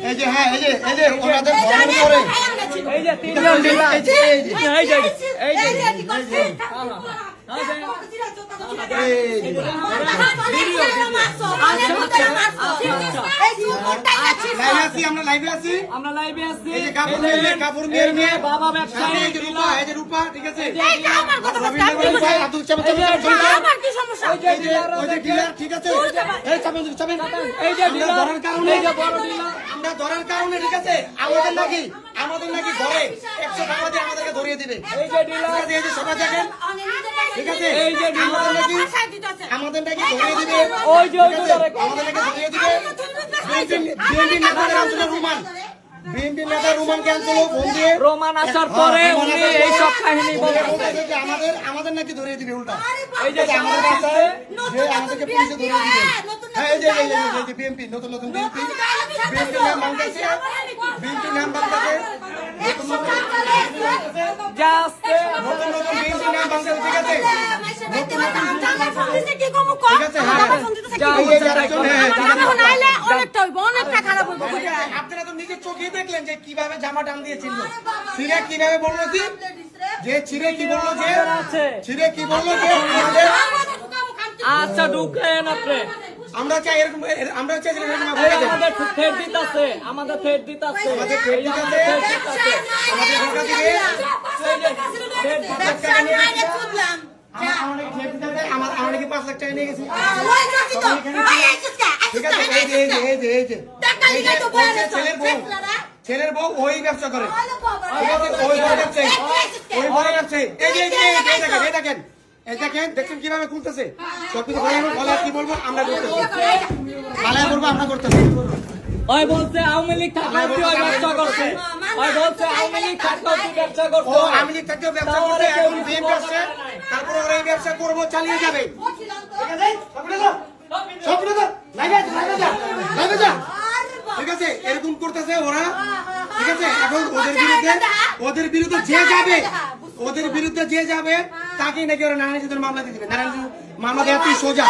এই যে হ্যাঁ এই যে ওনাদের ধরন করে এই যে তিনজন ডিলার এই যে আমরা লাইভে আছি এই যে কাপুর মেয়ে বাবা ব্যবসায়ী এই যে রূপা ঠিক আছে ডিলার ঠিক আছে এই যে ধরার কারণে এই যে বড় ডিলার আমরা ধরার কারণে ঠিক আছে আমাদের নাকি ধরে 100 টাকা দিয়ে আমাদেরকে ধরিয়ে দিবে এই যে ডিলার এই যে সবাই দেখেন ঠিক আছে এই যে আমাদের নাকি ধরিয়ে দিবে ওই যে আমাদের নাকি ধরিয়ে দিবে বিএনপি নেতাদের অঞ্চলে বিএনপি নেতা রোমান ক্যান্সেল ফোন দিয়ে রোমান আসার পরে উনি এই সব কাহিনী বলে আমাদের নাকি ধরিয়ে দিবে উল্টা এই যে আমাদের কাছে যে আমাদেরকে পুলিশে ধরিয়ে দিবে হ্যাঁ এই যে বিএনপি নতুন বিএনপি নাম বাংলাদেশে বিএনপি নাম বাংলাদেশে জাস্ট নতুন বিএনপি নাম বাংলাদেশে ঠিক আছে আপনারা তো নিজের চোখে দেখলেন যে কিভাবে জামা টান দিয়েছিল ছিঁড়ে কিভাবে বললো যে ছিঁড়ে কি বললো যে ছিঁড়ে কি বললো যে আচ্ছা ঢুকেন আপনি আমরা চাই এরকম আমরা চাই আমাদের ফের দিতেছে আমাদের ফের দিতেছে আমাদের ফের দিতেছে আমাদের ঢাকা থেকে আমাকে 5 লাখ টাকা নিয়ে গেছি ঠিক আছে এই যে ছেলের বউ ওই ব্যবসা করে ওই বড় ব্যবসায়ী এই দেখেন দেখছেন কিভাবে খুলতেছে সবকিছু বলে কি বলবো আমরা করতেছি পালায় বলবো আমরা করতেছি ওই বলছে আওয়ামী লীগ থাকলে ওই ব্যবসা করছে ওই বলছে আওয়ামী লীগ থাকলে ব্যবসা করছে ও আওয়ামী লীগ থাকলে ব্যবসা করছে এখন বিএনপি আসছে তারপর ওরা এই ব্যবসা করবো চালিয়ে যাবে ঠিক আছে এরকম করতেছে ওরা ঠিক আছে এখন ওদের বিরুদ্ধে যে যাবে তাকেই নাকি ওরা নারায়ণ মামলা দিয়ে দিবে নারায়ণ মামলা দেওয়া তুই সোজা